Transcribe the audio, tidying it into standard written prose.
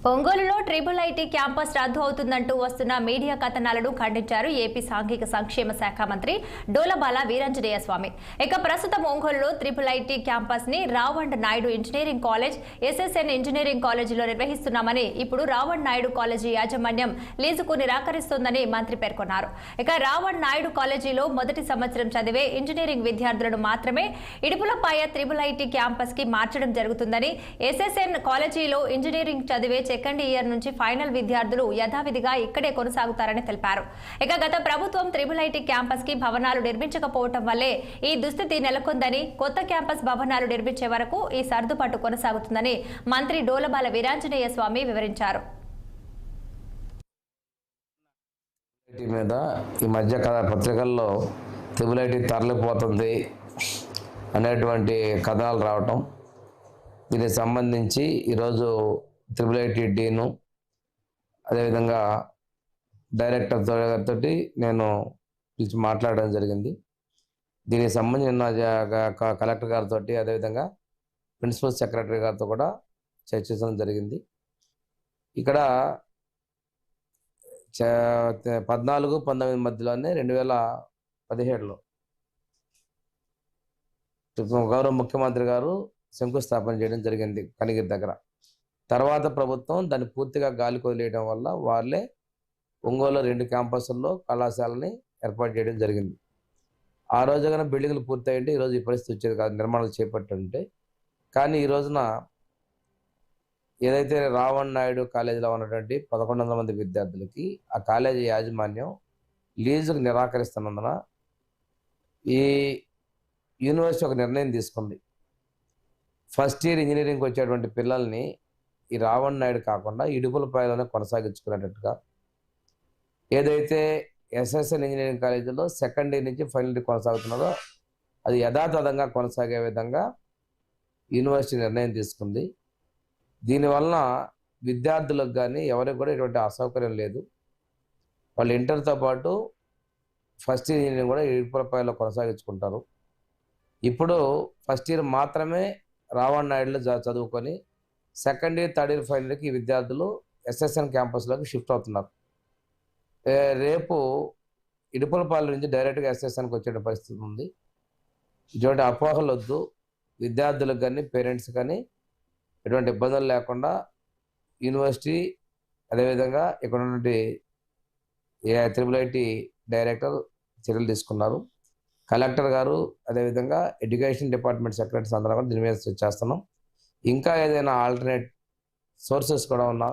ఒంగోలులో triple IT campus రద్దు అవుతుందంటూ వస్తున్న మీడియా కథనాలను ఖండించారు ఏపీ సాంఘిక సంక్షేమ శాఖ మంత్రి డోలబాల వీరాంజనేయ స్వామి. ఇక ప్రస్తుతం ఒంగోలులో ట్రిపుల్ ఐటీ క్యాంపస్ ని రావండ్ Naidu engineering college, SSN engineering కాలేజీలో నిర్వహిస్తున్నామని, ఇప్పుడు రావండ్ నాయుడు కాలేజీ యాజమాన్యం లీజుకు నిరాకరిస్తోందని మంత్రి పేర్కొన్నారు. ఇక రావండ్ నాయుడు కాలేజీలో మొదటి సంవత్సరం చదివే ఇంజనీరింగ్ విద్యార్థులను మాత్రమే ఇడుపులపాయ ట్రిపుల్ ఐటీ క్యాంపస్ కి మార్చడం జరుగుతుందని, ఎస్ఎస్ఎన్ కాలేజీలో ఇంజనీరింగ్ చదివే సెకండ్ ఇయర్ నుంచి ఫైనల్ విద్యార్థులు యథావిధిగా ఇక్కడే కొనసాగుతారని తెలిపారు. ఇక గత ప్రభుత్వం ట్రిపుల్ ఐటీ క్యాంపస్ కి భవనాలు నిర్మించకపోవటం వల్లే ఈ దుస్థితి నెలకొందని, కొత్త క్యాంపస్ భవనాలు నిర్మించే వరకు ఈ సర్దుబాటు కొనసాగుతుందని మంత్రి డోలబాల వీరాంజనేయ స్వామి వివరించారు. మీద ఈ మధ్య పత్రికల్లో ట్రిపుల్ ఐటీ తరలిపోతుంది అనేటువంటి కథనాలు రావటం, దీనికి సంబంధించి ఈరోజు ట్రిపుల్ ఐటీ డీను అదేవిధంగా డైరెక్టర్ గారితో నేను పిలిచి మాట్లాడడం జరిగింది. దీనికి సంబంధించిన కలెక్టర్ గారితో అదేవిధంగా ప్రిన్సిపల్ సెక్రటరీ గారితో కూడా చర్చించడం జరిగింది. ఇక్కడ 14-19 మధ్యలోనే 2017లో గౌరవ ముఖ్యమంత్రి గారు శంకుస్థాపన చేయడం జరిగింది కనిగిరి దగ్గర. తర్వాత ప్రభుత్వం దాన్ని పూర్తిగా గాలి కొదిలేయడం వల్ల వాళ్ళే ఒంగోలు 2 క్యాంపస్ల్లో కళాశాలని ఏర్పాటు చేయడం జరిగింది. ఆ రోజున బిల్డింగ్లు పూర్తయింటే ఈరోజు ఈ పరిస్థితి వచ్చేది కాదు, నిర్మాణాలు చేపట్టుంటే. కానీ ఈ రోజున ఏదైతే రావణ్ నాయుడు కాలేజీలో ఉన్నటువంటి 1100 మంది విద్యార్థులకి ఆ కాలేజీ యాజమాన్యం లీజుకు నిరాకరిస్తున్నందున ఈ యూనివర్సిటీ ఒక నిర్ణయం తీసుకుంది. ఫస్ట్ ఇయర్ ఇంజనీరింగ్కి వచ్చేటువంటి పిల్లల్ని ఈ రావణ్ నాయుడు కాకుండా ఇడుపులపాయలోనే కొనసాగించుకునేటట్టుగా, ఏదైతే ఎస్ఎస్ఎన్ ఇంజనీరింగ్ కాలేజీలో సెకండ్ ఇయర్ నుంచి ఫైనల్ ఇయర్ కొనసాగుతున్నారో అది యథాతథంగా కొనసాగే విధంగా యూనివర్సిటీ నిర్ణయం తీసుకుంది. దీనివలన విద్యార్థులకు కానీ ఎవరికి కూడా ఎటువంటి అసౌకర్యం లేదు. వాళ్ళు ఇంటర్తో పాటు ఫస్ట్ ఇయర్ ఇంజనీరింగ్ కూడా ఇడుపులపాయలో కొనసాగించుకుంటారు. ఇప్పుడు ఫస్ట్ ఇయర్ మాత్రమే రావణ్ నాయుడులో చదువుకొని second year, third year, final ఇయర్కి ఈ విద్యార్థులు ఎస్ఎస్ఎన్ క్యాంపస్లోకి షిఫ్ట్ అవుతున్నారు. రేపు ఇడుపులపాలెం నుంచి డైరెక్ట్గా ఎస్ఎస్ఎన్కి వచ్చే పరిస్థితి ఉంది. ఇటువంటి అపోహలు వద్దు. విద్యార్థులకు కానీ పేరెంట్స్ కానీ ఎటువంటి ఇబ్బందులు లేకుండా యూనివర్సిటీ అదేవిధంగా ఇక్కడ ఉన్నటువంటి ట్రిపుల్ ఐటీ డైరెక్టర్ చర్యలు తీసుకున్నారు. కలెక్టర్ గారు అదేవిధంగా ఎడ్యుకేషన్ డిపార్ట్మెంట్ సెక్రటరీస్ అందరూ కూడా దీని మీద చేస్తున్నాం. ఇంకా ఏదైనా ఆల్టర్నేట్ సోర్సెస్ కూడా ఉన్నా